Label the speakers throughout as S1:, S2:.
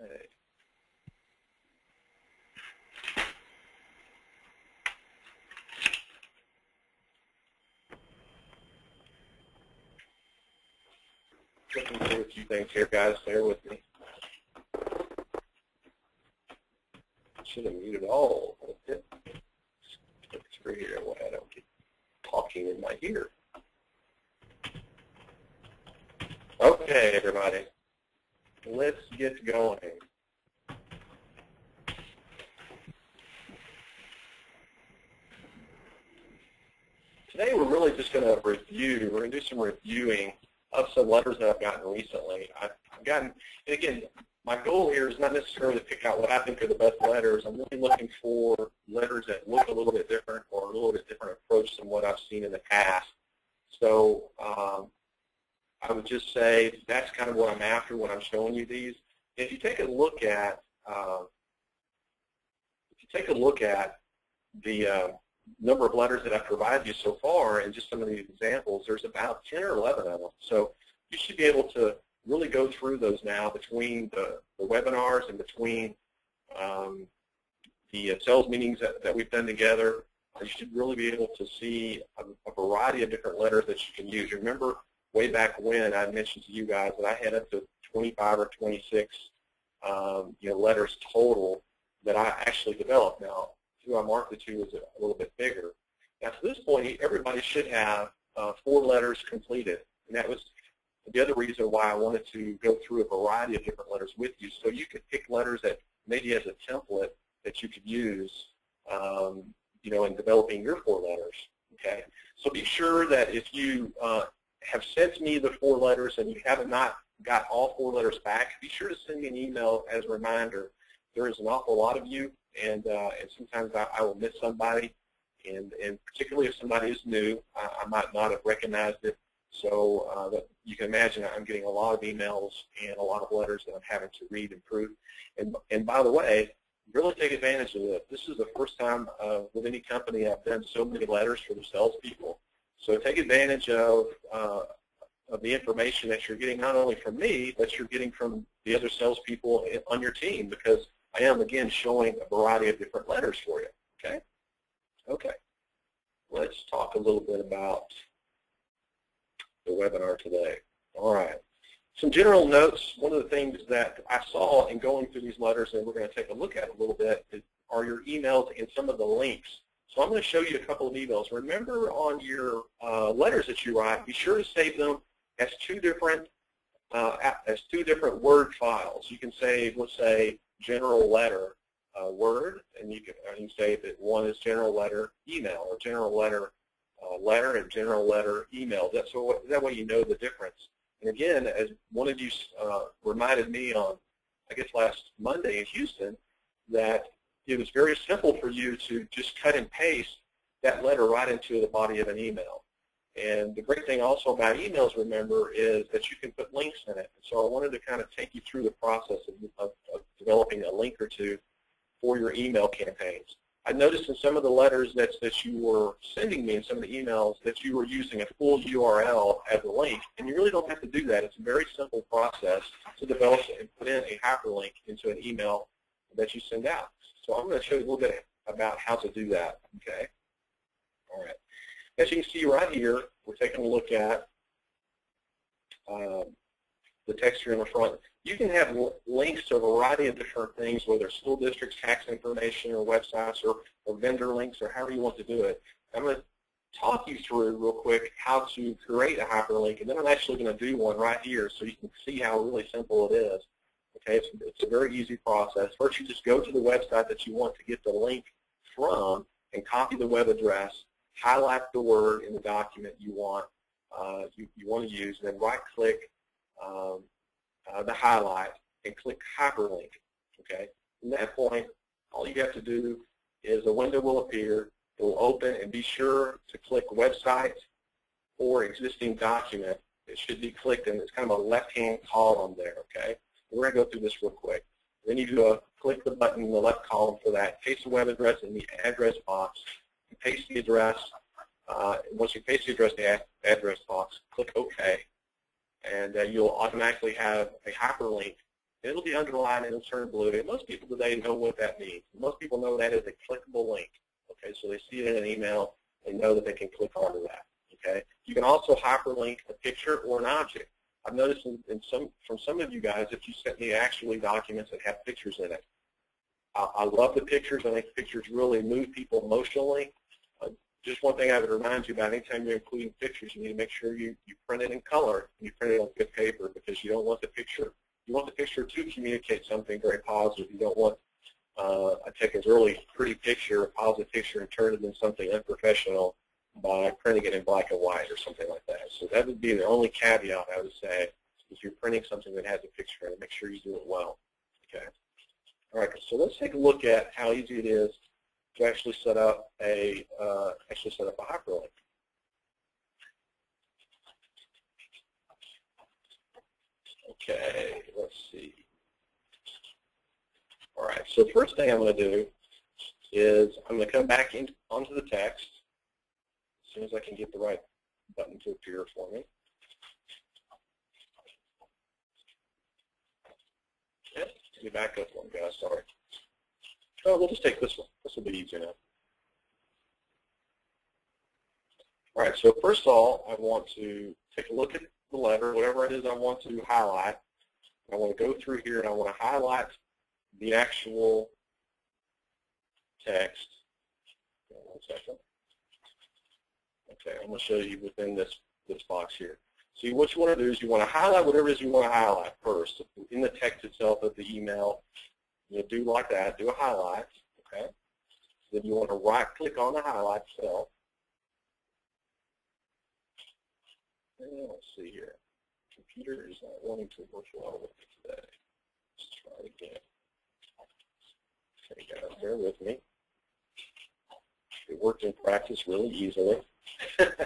S1: Okay. Looking through a few things here, guys. Bear with me. Should have muted all of it. Click through here. Well, I don't get talking in my ear. Okay, everybody. Let's get going. Today we're really just going to review. We're going to do some reviewing of some letters that I've gotten recently. I've gotten, and again, my goal here is not necessarily to pick out what I think are the best letters. I'm really looking for letters that look a little bit different or a little bit different approach than what I've seen in the past. So I would just say that's kind of what I'm after when I'm showing you these. If you take a look at the number of letters that I've provided you so far and just some of these examples, there's about 10 or 11 of them. So you should be able to really go through those now between the webinars and between the sales meetings that we've done together. You should really be able to see a variety of different letters that you can use. Remember way back when I mentioned to you guys that I had up to 25 or 26 letters total that I actually developed. Now, who I marked it to is a little bit bigger. Now, to this point, everybody should have 4 letters completed, and that was the other reason why I wanted to go through a variety of different letters with you, so you could pick letters that maybe as a template that you could use, in developing your 4 letters. Okay, so be sure that if you have sent me the 4 letters and you haven't not got all 4 letters back, be sure to send me an email as a reminder. There is an awful lot of you, and sometimes I will miss somebody, and particularly if somebody is new, I might not have recognized it. So that you can imagine I'm getting a lot of emails and a lot of letters that I'm having to read and prove. And by the way, really take advantage of this. This is the first time with any company I've done so many letters for the salespeople. So take advantage of the information that you're getting not only from me, but you're getting from the other salespeople on your team, because I am, again, showing a variety of different letters for you, okay? Okay. Let's talk a little bit about the webinar today. All right. Some general notes. One of the things that I saw in going through these letters, and we're going to take a look at a little bit, are your emails and some of the links. So I'm going to show you a couple of emails. Remember, on your letters that you write, be sure to save them as two different Word files. You can save, let's say, general letter Word, and you can say that one is general letter email, or general letter letter and general letter email. That way you know the difference. And again, as one of you reminded me on, I guess, last Monday in Houston, that it was very simple for you to just cut and paste that letter right into the body of an email. And the great thing also about emails, remember, is that you can put links in it. So I wanted to kind of take you through the process of developing a link or two for your email campaigns. I noticed in some of the letters that you were sending me, in some of the emails, that you were using a full URL as a link, and you really don't have to do that. It's a very simple process to develop and put in a hyperlink into an email that you send out. So I'm going to show you a little bit about how to do that, okay? All right. As you can see right here, we're taking a look at the text here in the front. You can have links to a variety of different things, whether it's school districts, tax information, or websites, or vendor links, or however you want to do it. I'm going to talk you through real quick how to create a hyperlink, and then I'm actually going to do one right here so you can see how really simple it is. Okay, it's a very easy process. First, you just go to the website that you want to get the link from and copy the web address, highlight the word in the document you want to use, and then right-click the highlight and click hyperlink. Okay. From that point, all you have to do is a window will appear. It will open, and be sure to click website or existing document. It should be clicked, and it's kind of a left-hand column there. Okay. We're going to go through this real quick. Then you click the button in the left column for that. Paste the web address in the address box. Paste the address. Once you paste the address in the address box, click OK. And you'll automatically have a hyperlink It'll be underlined and it'll turn blue. And most people today know what that means. Most people know that is a clickable link. Okay, so they see it in an email, they know that they can click onto that. Okay, you can also hyperlink a picture or an object. I've noticed from some of you guys that you sent me actually documents that have pictures in it. I love the pictures. I think pictures really move people emotionally. Just one thing I would remind you about, anytime you're including pictures, you need to make sure you print it in color and you print it on good paper, because you don't want the picture, you want the picture to communicate something very positive. You don't want I take a really pretty picture, a positive picture, and turn it into something unprofessional by printing it in black and white or something like that. So that would be the only caveat I would say, if you're printing something that has a picture in it, make sure you do it well. Okay. All right, so let's take a look at how easy it is to actually set up a hyperlink. Okay, let's see. All right, so the first thing I'm going to do is I'm going to come back onto the text as soon as I can get the right button to appear for me. Okay, let me back up one, guys, sorry. Oh, we'll just take this one. This will be easy enough. All right, so first of all, I want to take a look at the letter, whatever it is I want to highlight. I want to go through here and I want to highlight the actual text. One second. Okay, I'm going to show you within this box here. See, what you want to do is you want to highlight whatever it is you want to highlight first. In the text itself of the email, you do like that, do a highlight, okay? Then you want to right-click on the highlight cell. And let's see here. Computer is not wanting to work well with me today. Let's try it again. Okay, guys, bear with me. It worked in practice really easily. Okay.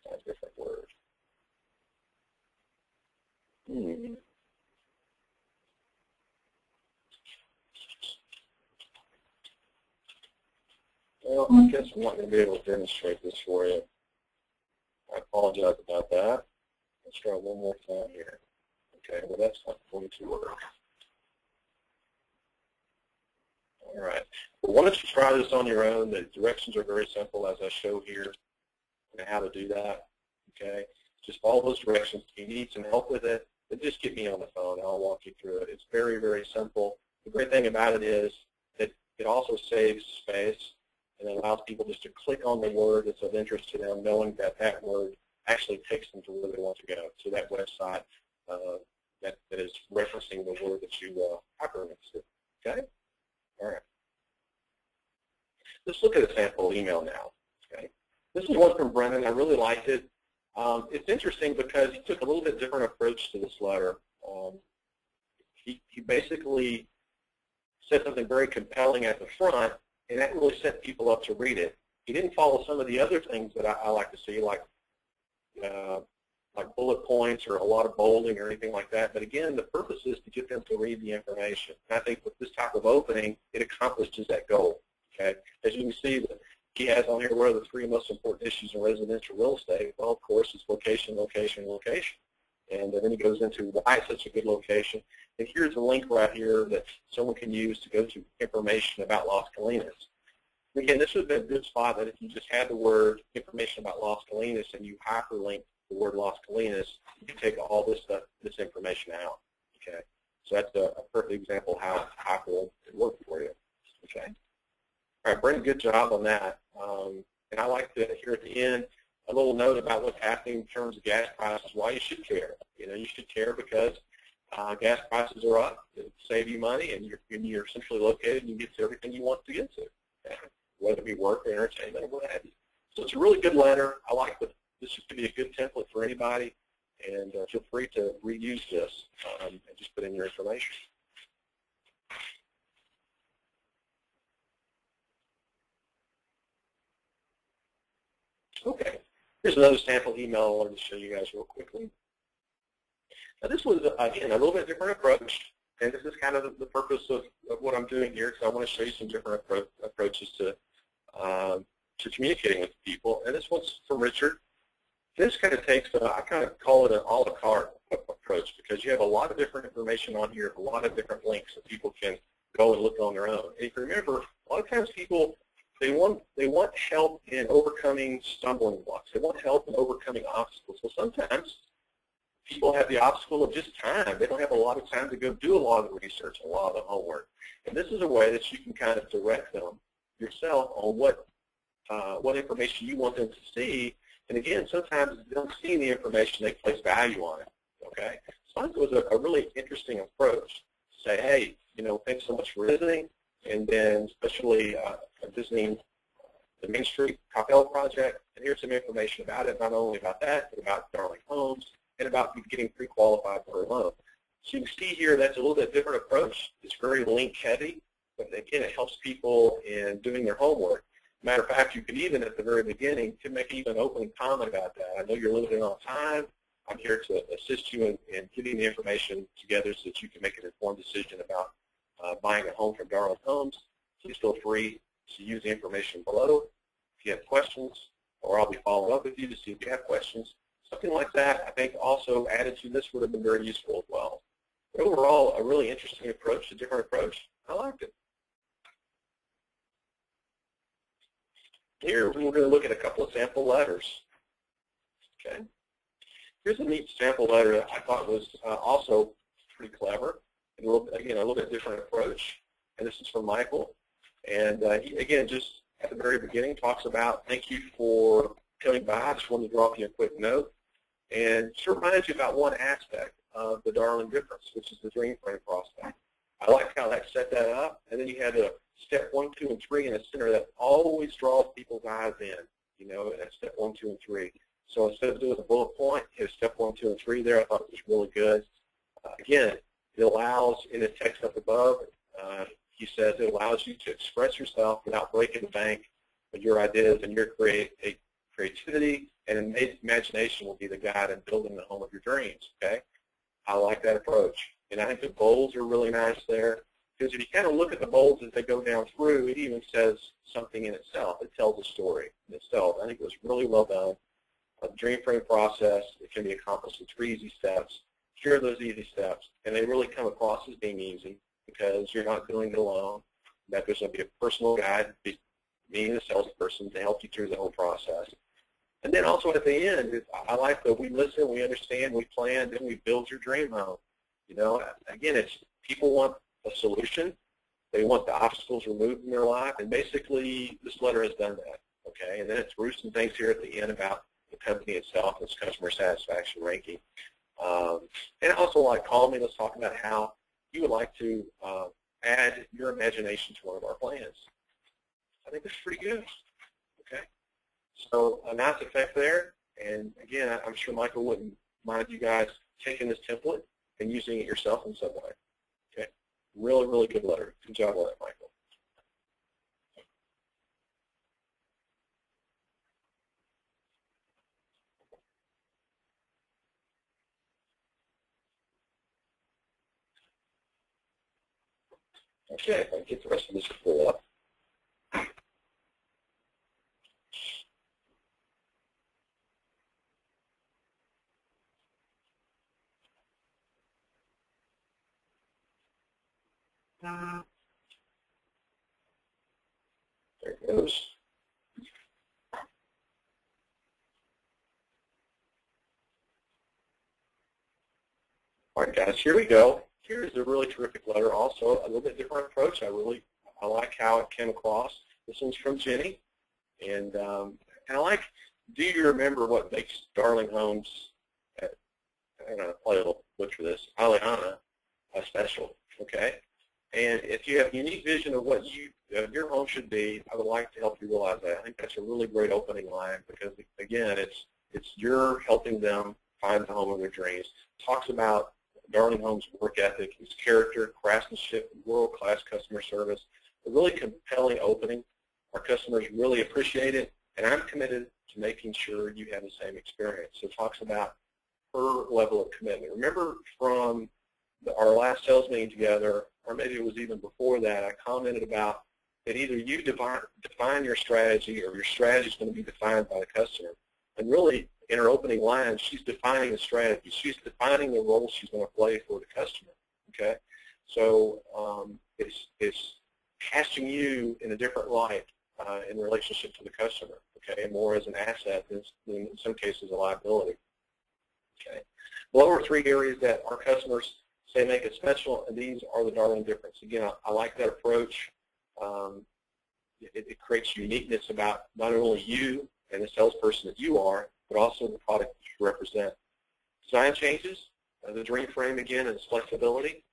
S1: Try a different word. Well, I guess I'm not going to be able to demonstrate this for you. I apologize about that. Let's try one more time here. Okay, well that's not going to work. All right. Well, why don't you try this on your own? The directions are very simple, as I show here, and how to do that. Okay, just follow those directions. If you need some help with it, then just get me on the phone and I'll walk you through it. It's very, very simple. The great thing about it is that it also saves space and allows people just to click on the word that's of interest to them, knowing that that word actually takes them to where they want to go, to that website that is referencing the word that you hyperlinked to. Okay? All right. Let's look at a sample email now. Okay. This is one from Brendan. I really liked it. It's interesting because he took a little bit different approach to this letter. He basically said something very compelling at the front, and that really set people up to read it. He didn't follow some of the other things that I like to see, like bullet points or a lot of bolding or anything like that. But again, the purpose is to get them to read the information. And I think with this type of opening, it accomplishes that goal. Okay, as you can see, he has on here, what are the 3 most important issues in residential real estate? Well, of course, it's location, location, location. And then he goes into why it's such a good location. And here's a link right here that someone can use to go to information about Las Colinas. Again, this would be a good spot that if you just had the word information about Las Colinas and you hyperlink the word Las Colinas, you can take all this stuff, this information out. Okay, so that's a perfect example of how hyperlink could work for you. Okay. All right, Brent, good job on that. And I like to hear at the end a little note about what's happening in terms of gas prices, why you should care. You know, you should care because gas prices are up, it save you money, and you're centrally located and you get to everything you want to get to, okay? Whether it be work or entertainment or what have you. So it's a really good letter. I like this. This could be a good template for anybody, and feel free to reuse this and just put in your information. Okay, here's another sample email I wanted to show you guys real quickly. Now this was, again, a little bit different approach, and this is kind of the purpose of what I'm doing here, because I want to show you some different approaches to communicating with people. And this one's from Richard. This kind of takes, I kind of call it an a la carte approach, because you have a lot of different information on here, a lot of different links that people can go and look on their own. And if you remember, a lot of times people, they want help in overcoming stumbling blocks. They want help in overcoming obstacles. So sometimes people have the obstacle of just time. They don't have a lot of time to go do a lot of the research, a lot of the homework. And this is a way that you can kind of direct them yourself on what information you want them to see. And again, sometimes they don't see the information, they place value on it. Okay? So I think it was a really interesting approach to say, hey, thanks so much for visiting, and then especially visiting the Main Street Capella project, and here's some information about it, not only about that, but about Darling Homes, and about getting pre-qualified for a loan. So you can see here that's a little bit different approach. It's very link heavy, but again, it helps people in doing their homework. Matter of fact, you could even at the very beginning to make even an opening comment about that. I know you're limited on time. I'm here to assist you in getting the information together so that you can make an informed decision about buying a home from Darling Homes. Please feel free to use the information below. If you have questions, or I'll be following up with you to see if you have questions. Something like that, I think, also added to this would have been very useful as well. But overall, a really interesting approach, a different approach. I liked it. Here, we're going to look at a couple of sample letters. Okay. Here's a neat sample letter that I thought was also pretty clever. And again, a little bit different approach. And this is from Michael. And he, again, just at the very beginning, talks about, thank you for coming by. I just wanted to drop you a quick note. And just reminds you about one aspect of the Darling difference, which is the dream frame process. I like how that set that up. And then you had a step 1, 2, and 3 in the center that always draws people's eyes in, at step 1, 2, and 3. So instead of doing a bullet point, here's step 1, 2, and 3 there. I thought it was really good. Again, it allows, in the text up above, he says it allows you to express yourself without breaking the bank with your ideas, and your creativity and imagination will be the guide in building the home of your dreams. Okay, I like that approach. And I think the bolds are really nice there, because if you kind of look at the bolds as they go down through, it even says something in itself. It tells a story in itself. I think it was really well done. A dream frame process, it can be accomplished in 3 easy steps. Here are those easy steps, and they really come across as being easy because you're not doing it alone. That there's going to be a personal guide, meaning the salesperson, to help you through the whole process. And then also at the end, I like that we listen, we understand, we plan, then we build your dream home. Again, it's people want a solution. They want the obstacles removed in their life, and basically this letter has done that. Okay, and then it's some things here at the end about the company itself, its customer satisfaction ranking. And also, like, call me, let's talk about how you would like to add your imagination to one of our plans. I think that's pretty good. Okay, so a nice effect there. And again, I'm sure Michael wouldn't mind you guys taking this template and using it yourself in some way. Okay, really, really good letter. Good job on that, Michael. Okay, if I can get the rest of this to pull up. There it goes. All right, guys, here we go. Here is a really terrific letter. Also, a little bit different approach. I like how it came across. This one's from Jenny, and I like. Do you remember what makes Darling Homes? I'm gonna play a little butcher this. Aliana, special. Okay, and if you have a unique vision of what your home should be, I would like to help you realize that. I think that's a really great opening line because again, it's you're helping them find the home of their dreams. Talks about Darling Homes' work ethic, its character, craftsmanship, world-class customer service. A really compelling opening. Our customers really appreciate it, and I'm committed to making sure you have the same experience. So it talks about her level of commitment. Remember from our last sales meeting together, or maybe it was even before that, I commented about that either you define your strategy or your strategy is going to be defined by the customer. And really, in her opening line, she's defining the strategy. She's defining the role she's going to play for the customer. Okay, so it's casting you in a different light in relationship to the customer. Okay, and more as an asset than in some cases a liability. Okay, the lower three areas that our customers say make it special, and these are the darling difference. Again, I like that approach. It creates uniqueness about not only you and the salesperson that you are, but also the product that you represent. Design changes, the dream frame again, and its flexibility,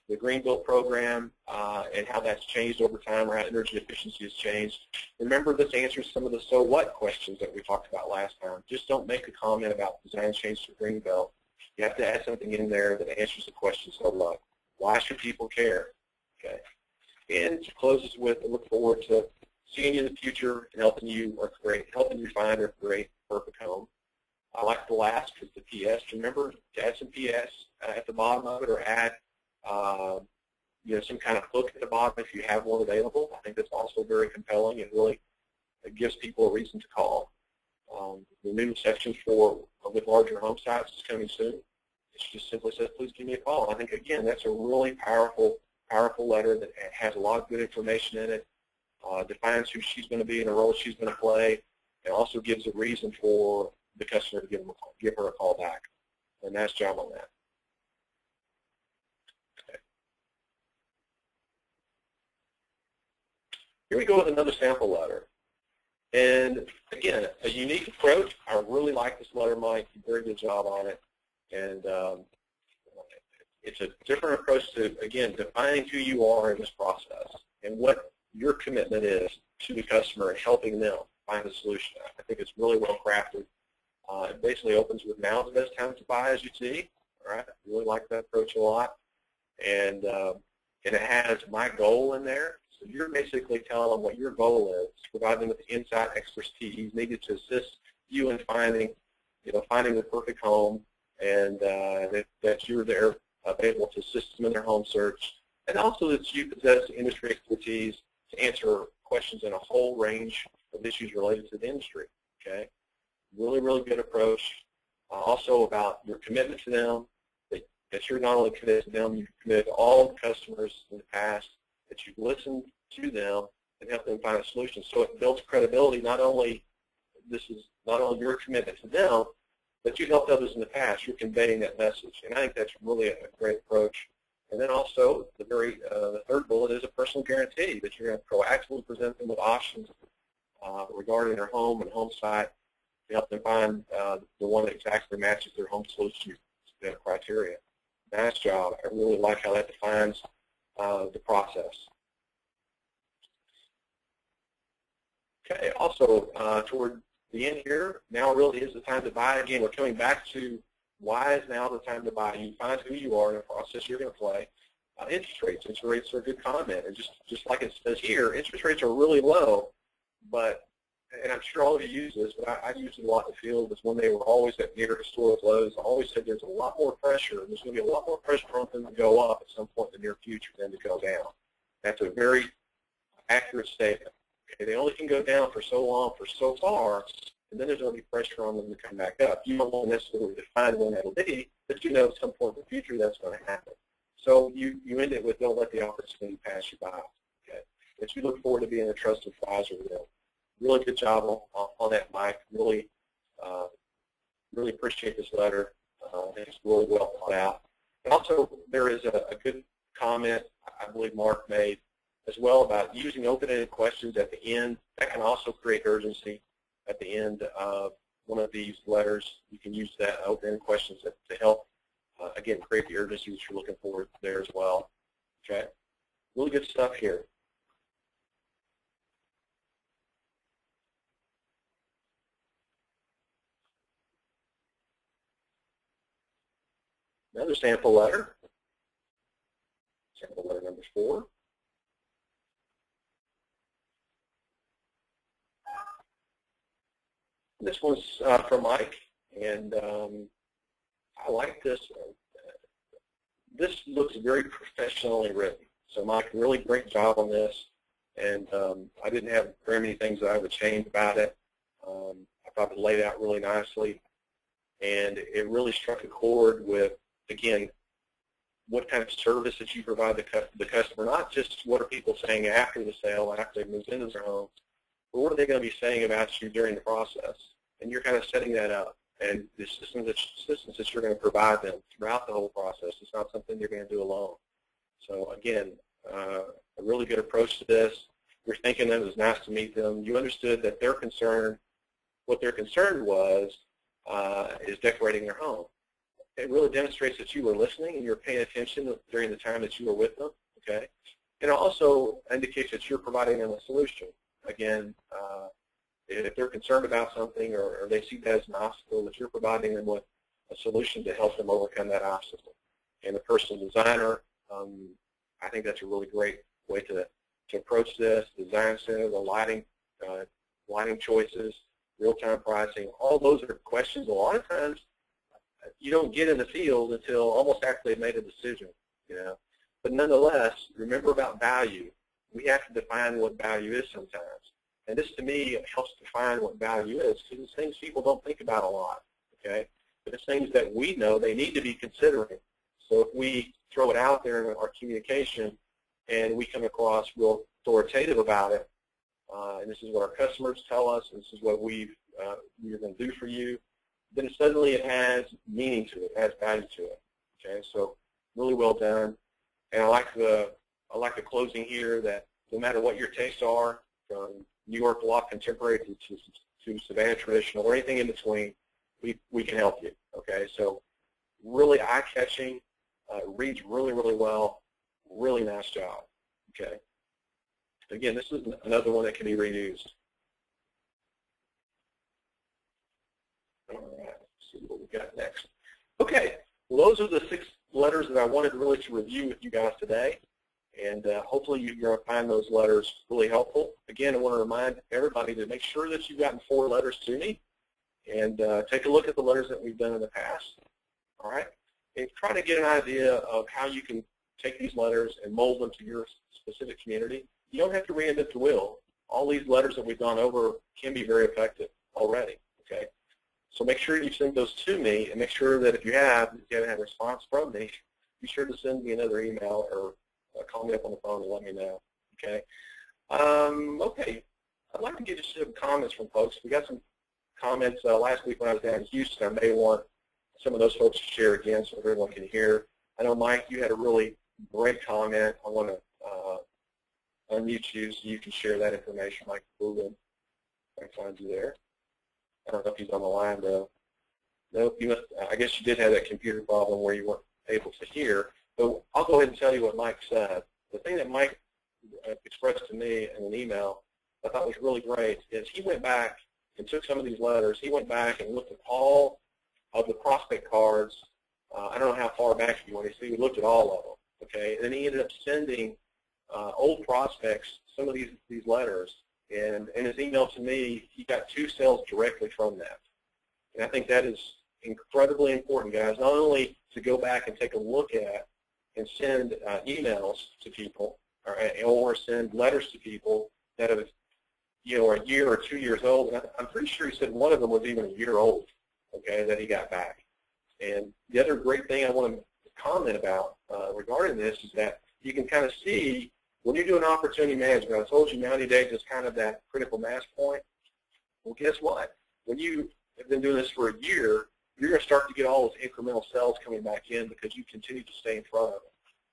S1: the Green Built program, and how that's changed over time, or how energy efficiency has changed. Remember, this answers some of the so what questions that we talked about last time. Just don't make a comment about design change to Green Built. You have to add something in there that answers the question, so what? Why should people care? Okay. And to close this with, I look forward to seeing you in the future and helping you find or create a perfect home. I like the last is the PS. Remember to add some PS at the bottom of it, or add some kind of hook at the bottom if you have one available. I think that's also very compelling and really gives people a reason to call. The new section with larger home sites is coming soon. It just simply says, please give me a call. I think, again, that's a really powerful letter that has a lot of good information in it, defines who she's going to be and the role she's going to play, and also gives a reason for the customer to give her a call back. And nice job on that. Okay. Here we go with another sample letter. And again, a unique approach. I really like this letter, Mike. You did a very good job on it. And it's a different approach to, again, defining who you are in this process and what your commitment is to the customer and helping them find a solution. I think it's really well crafted. It basically opens with, now is the best time to buy, as you see. All right, I really like that approach a lot. And it has my goal in there. So you're basically telling them what your goal is, provide them with the insight expertise needed to assist you in finding the perfect home, and that you're there available to assist them in their home search, and also that you possess the industry expertise to answer questions in a whole range of issues related to the industry. Okay, really, really good approach. Also about your commitment to them, that you're not only committed to them, you've committed to all the customers in the past, that you've listened to them and helped them find a solution. So it builds credibility. Not only your commitment to them, but you've helped others in the past. You're conveying that message, and I think that's really a great approach. And then also the third bullet is a personal guarantee that you're going to proactively present them with options regarding their home and home site to help them find the one that exactly matches their home solution criteria. Nice job. I really like how that defines the process. Okay, also toward the end here, now really is the time to buy. Again, we're coming back to why is now the time to buy. You find who you are in the process you're going to play. Interest rates. Interest rates are a good comment. And just like it says here, interest rates are really low, and I'm sure all of you use this, but I used it a lot in the field, was when they were always at near historic lows. I always said there's a lot more pressure. There's going to be a lot more pressure on them to go up at some point in the near future than to go down. That's a very accurate statement. Okay, they only can go down for so long, for so far, and then there's going to be pressure on them to come back up. You don't want necessarily define when that'll be, but you know at some point in the future that's going to happen. So you end it with, don't let the opportunity pass you by. Okay, but you look forward to being a trusted advisor with them. Really good job on that, Mike. Really, really appreciate this letter. I think it's really well thought out. And also, there is a good comment I believe Mark made as well about using open-ended questions at the end. That can also create urgency at the end of one of these letters. You can use that open-ended questions to help, again, create the urgency that you're looking for there as well. Okay, really good stuff here. Another sample letter, sample letter number 4. This one's from Mike, and I like this. This looks very professionally written. So Mike, really great job on this, and I didn't have very many things that I would change about it. I thought it laid out really nicely. and it really struck a chord with, again, what kind of service that you provide the customer, not just what are people saying after the sale, after they move into their home, but what are they going to be saying about you during the process. And you're kind of setting that up. And the systems that you're going to provide them throughout the whole process. It's not something you're going to do alone. So again, a really good approach to this. You're thanking them. It was nice to meet them. You understood that their concern, what their concern was, is decorating their home. It really demonstrates that you were listening and you're paying attention during the time that you were with them. Okay, and it also indicates that you're providing them a solution. Again, if they're concerned about something or they see that as an obstacle, that you're providing them with a solution to help them overcome that obstacle. And the personal designer, I think that's a really great way to approach this. Design center, the lighting choices, real-time pricing, all those are questions a lot of times you don't get in the field until almost after they've made a decision. But nonetheless, remember about value. We have to define what value is sometimes. And this, to me, helps define what value is, because it's things people don't think about a lot, okay? But it's things that we know they need to be considering. So if we throw it out there in our communication and we come across real authoritative about it, and this is what our customers tell us, and this is what we're going to do for you, then suddenly it has meaning to it, it has value to it, okay? So really well done. And I like the closing here that no matter what your tastes are, from New York Loft Contemporary to Savannah Traditional or anything in between, we can help you. Okay, so really eye-catching, reads really, really well, really nice job. Okay, again, this is another one that can be reused. All right, let's see what we got next. Okay, well, those are the 6 letters that I wanted really to review with you guys today. And hopefully you're going to find those letters really helpful. Again, I want to remind everybody to make sure that you've gotten 4 letters to me, and take a look at the letters that we've done in the past. All right? And try to get an idea of how you can take these letters and mold them to your specific community. You don't have to reinvent the wheel. All these letters that we've gone over can be very effective already. Okay? So make sure you send those to me, and make sure that if you haven't had a response from me, be sure to send me another email or call me up on the phone and let me know. Okay. Okay. I'd like to get some comments from folks. We got some comments last week when I was down in Houston. I may want some of those folks to share again so everyone can hear. I know, Mike, you had a really great comment. I want to unmute you so you can share that information, Mike Boogan. I can find you there. I don't know if he's on the line, though. Nope, you must, I guess you did have that computer problem where you weren't able to hear. So I'll go ahead and tell you what Mike said. The thing that Mike expressed to me in an email I thought was really great is he went back and took some of these letters. He went back and looked at all of the prospect cards. I don't know how far back you want to see. He looked at all of them. Okay, and then he ended up sending old prospects some of these letters. And in his email to me, he got 2 sales directly from that. And I think that is incredibly important, guys. Not only to go back and take a look at and send emails to people, or send letters to people that have, are a year or 2 years old. And I'm pretty sure he said one of them was even a year old, okay, that he got back. And the other great thing I want to comment about regarding this is that you can kind of see when you're doing opportunity management. I told you 90 days is kind of that critical mass point. Well, guess what? When you have been doing this for a year, you're going to start to get all those incremental sales coming back in because you continue to stay in front of them.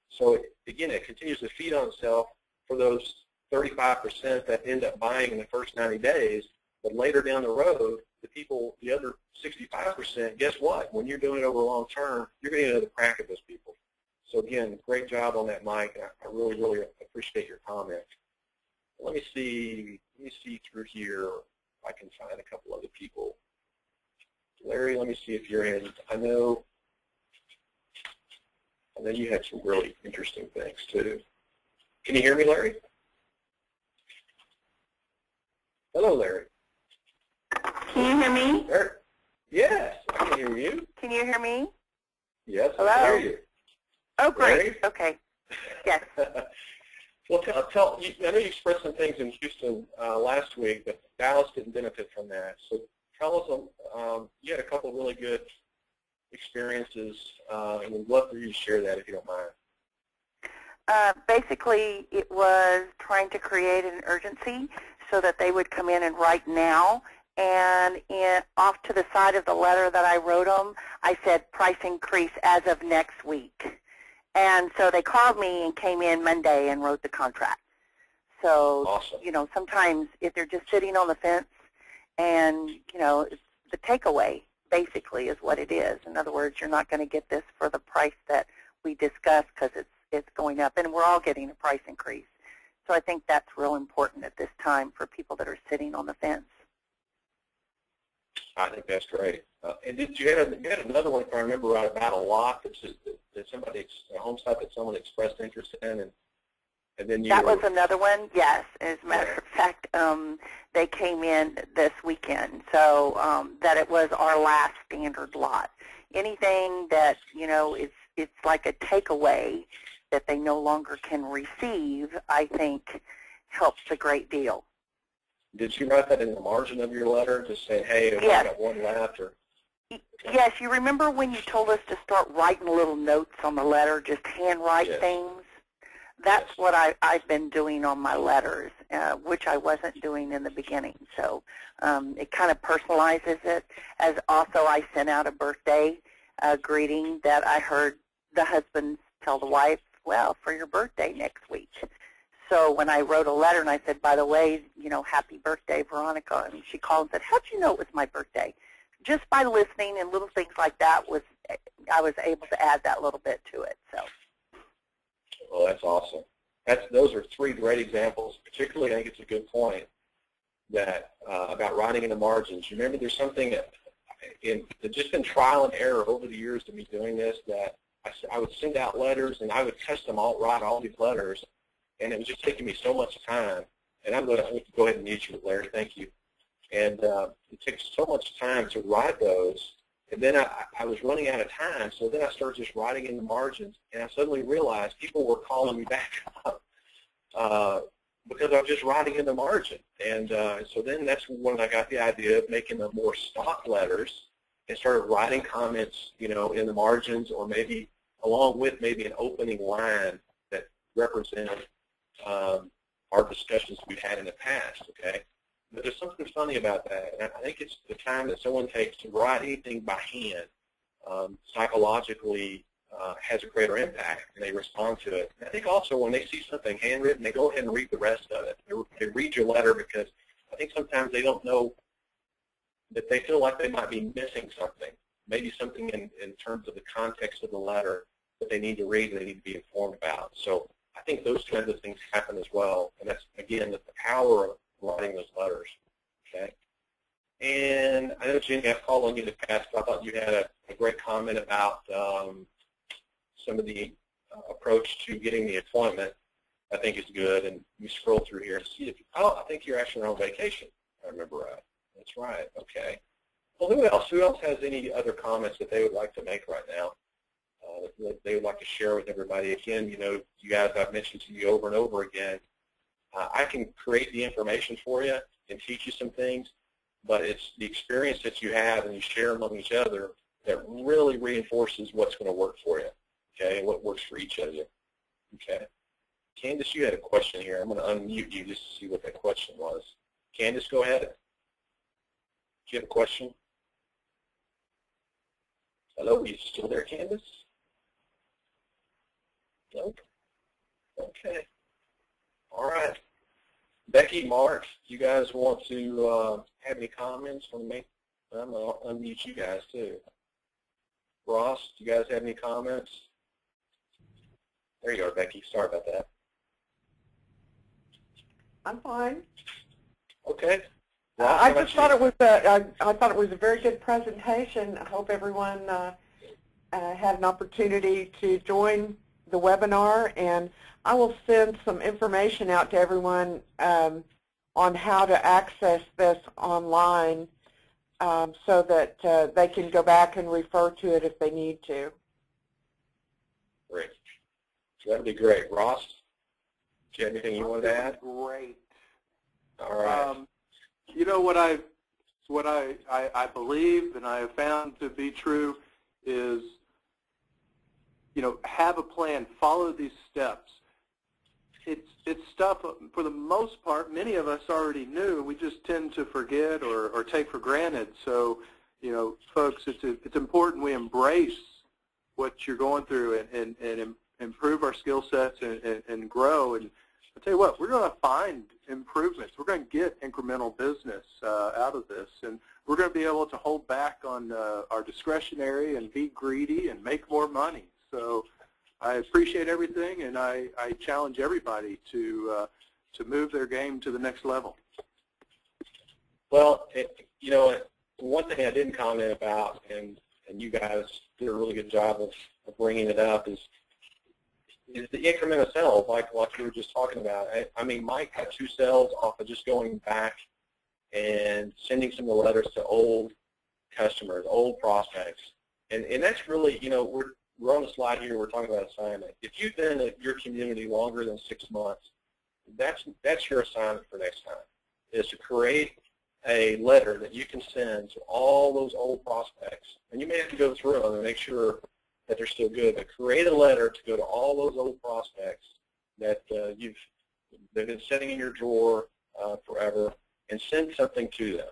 S1: So again, it continues to feed on itself for those 35% that end up buying in the first 90 days. But later down the road, the other 65%, guess what? When you're doing it over long term, you're going to get another crack at those people. So again, great job on that, Mike. I really, really appreciate your comment. Let me see through here if I can find a couple other people. Larry, let me see if you're in. I know you had some really interesting things too. Can you hear me, Larry? Hello, Larry.
S2: Can you hear me?
S1: Yes, I can hear you.
S2: Can you hear me?
S1: Yes,
S2: hello?
S1: I can hear you.
S2: Oh, great.
S1: Larry?
S2: Okay. Yes.
S1: Well, I know you expressed some things in Houston last week, but Dallas didn't benefit from that. So tell us, you had a couple of really good experiences, and we'd love for you to share that if you don't mind.
S2: Basically, it was trying to create an urgency so that they would come in and write now. And off to the side of the letter that I wrote them, I said price increase as of next week. And so they called me and came in Monday and wrote the contract. So,
S1: awesome.
S2: you know, sometimes if they're just sitting on the fence and, you know, it's the takeaway basically is what it is. In other words, you're not going to get this for the price that we discussed because it's going up, and we're all getting a price increase. So I think that's real important at this time for people that are sitting on the fence.
S1: I think that's great. And you had another one, if I remember right, about a lot that somebody, a home site that someone expressed interest in, and then you.
S2: That was another one, yes. As a matter of fact, they came in this weekend, so that it was our last standard lot. Anything that, you know, it's like a takeaway that they no longer can receive, I think helps a great deal.
S1: Did you write that in the margin of your letter, just saying, hey, I've
S2: yes.
S1: got one left? Or?
S2: Yes, you remember when you told us to start writing little notes on the letter, just handwrite
S1: yes.
S2: things? That's yes. what I've been doing on my letters, which I wasn't doing in the beginning. So it kind of personalizes it. As also I sent out a birthday greeting that I heard the husband tell the wife, well, for your birthday next week. So when I wrote a letter and I said, by the way, you know, happy birthday, Veronica, and she called and said, how'd you know it was my birthday? Just by listening and little things like that, I was able to add that little bit to it. So.
S1: Well, that's awesome. Those are three great examples. Particularly, I think it's a good point that about writing in the margins. You remember, there's something that's just been trial and error over the years of me doing this, that I would send out letters and I would custom write all these letters, and it was just taking me so much time. And I'm going to go ahead and mute you, Larry. Thank you. And it takes so much time to write those. And then I was running out of time, so then I started just writing in the margins, and I suddenly realized people were calling me back up because I was just writing in the margin. And so then that's when I got the idea of making the more stock letters and started writing comments, you know, in the margins, or maybe along with maybe an opening line that represented our discussions we've had in the past, okay? But there's something funny about that, and I think it's the time that someone takes to write anything by hand psychologically has a greater impact, and they respond to it. And I think also when they see something handwritten, they go ahead and read the rest of it. They read your letter because I think sometimes they don't know that they feel like they might be missing something, maybe something in terms of the context of the letter that they need to read and they need to be informed about. So I think those kinds of things happen as well, and that's, again, the power of writing those letters, okay? And I know, Jenny, I've called on you in the past, but I thought you had a great comment about some of the approach to getting the appointment. I think is good, and you scroll through here and see if, I think you're actually on vacation, if I remember right. That's right, okay. Well, who else? Who else has any other comments that they would like to make right now that they would like to share with everybody? Again, you know, you guys, I've mentioned to you over and over again, I can create the information for you and teach you some things, but it's the experience that you have and you share among each other that really reinforces what's going to work for you, okay, and what works for each of you, okay? Candace, you had a question here. I'm going to unmute you just to see what that question was. Candace, go ahead. Do you have a question? Hello, are you still there, Candace? Nope. Okay. All right. Becky, Mark, you guys want to have any comments on me? I'm going to unmute you guys too. Ross, do you guys have any comments? There you are, Becky. Sorry about that.
S3: I'm fine.
S1: Okay.
S3: Ross, I just thought it was I thought it was a very good presentation. I hope everyone had an opportunity to join the webinar, and I will send some information out to everyone on how to access this online so that they can go back and refer to it if they need to.
S1: Great. That would be great. Ross, do you have anything you wanted to add?
S4: Great.
S1: All right.
S4: You know what I've So what I believe and I have found to be true is, have a plan, follow these steps. It's stuff, for the most part, many of us already knew. We just tend to forget or take for granted. So, folks, it's important we embrace what you're going through and improve our skill sets and grow. And I'll tell you what, we're going to find improvements. We're going to get incremental business out of this. And we're going to be able to hold back on our discretionary and be greedy and make more money. So I appreciate everything, and I challenge everybody to move their game to the next level.
S1: Well, one thing I didn't comment about, and you guys did a really good job of bringing it up, is the increment of sales, like you were just talking about. I mean, Mike got 2 sales off of just going back and sending some of the letters to old customers, old prospects. And that's really, we're on the slide here, we're talking about assignment. If you've been at your community longer than 6 months, that's your assignment for next time, is to create a letter that you can send to all those old prospects. And you may have to go through them and make sure that they're still good, but create a letter to go to all those old prospects that they've been sitting in your drawer forever, and send something to them.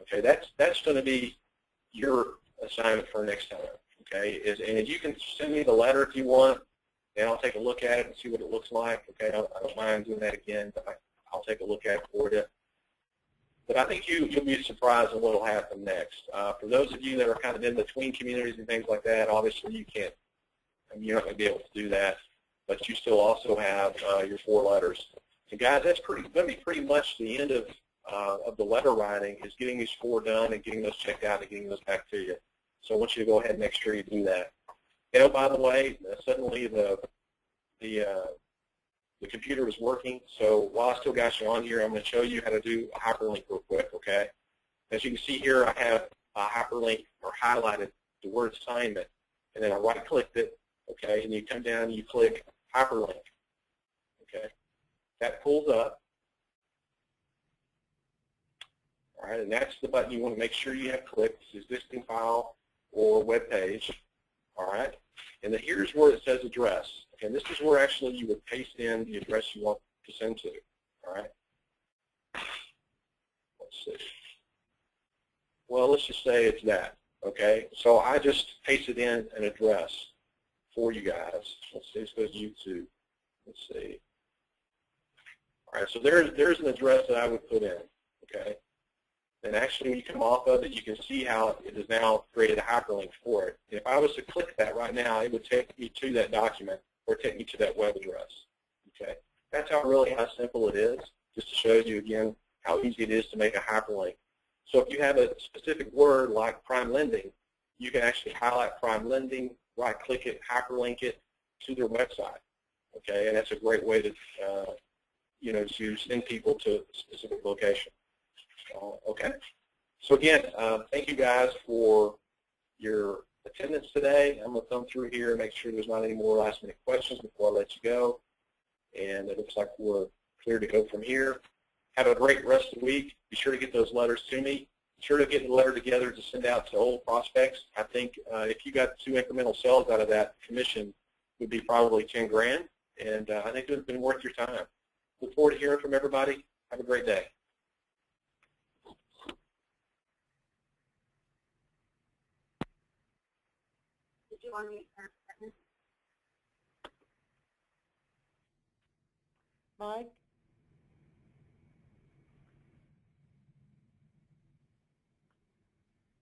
S1: Okay, that's going to be your assignment for next time. Okay, and you can send me the letter if you want, and I'll take a look at it and see what it looks like. Okay, I don't mind doing that again, but I'll take a look at it for you. But I think you'll be surprised at what will happen next. For those of you that are kind of in between communities and things like that, obviously you can't, you're not going to be able to do that, but you still also have your 4 letters. And guys, that's going to be pretty much the end of the letter writing, is getting these 4 done and getting those checked out and getting those back to you. So I want you to go ahead and make sure you do that. By the way, suddenly the computer is working, so while I still got you on here, I'm going to show you how to do a hyperlink real quick, okay? As you can see here, I have a hyperlink, or highlighted the word assignment, and then I right-clicked it, okay, and you come down and you click hyperlink, okay? That pulls up. All right, and that's the button you want to make sure you have clicked, existing file or web page, all right? And then here's where it says address. Okay, and this is where actually you would paste in the address you want to send to, all right? Let's see. Well, let's just say it's that, okay? So I just pasted in an address for you guys. Let's see, this goes to YouTube. Let's see. All right, so there's an address that I would put in, okay? And actually, when you come off of it, you can see how it has now created a hyperlink for it. If I was to click that right now, it would take me to that document or take me to that web address. Okay, that's how simple it is, just to show you again how easy it is to make a hyperlink. So if you have a specific word like prime lending, you can actually highlight prime lending, right-click it, hyperlink it to their website. Okay, and that's a great way to to send people to a specific location. Okay, so again, thank you guys for your attendance today. I'm going to thumb through here and make sure there's not any more last-minute questions before I let you go. And it looks like we're clear to go from here. Have a great rest of the week. Be sure to get those letters to me. Be sure to get the letter together to send out to old prospects. I think if you got 2 incremental sales out of that, commission would be probably 10 grand. And I think it's been worth your time. Look forward to hearing from everybody. Have a great day.
S2: Did you want me to
S3: Mike?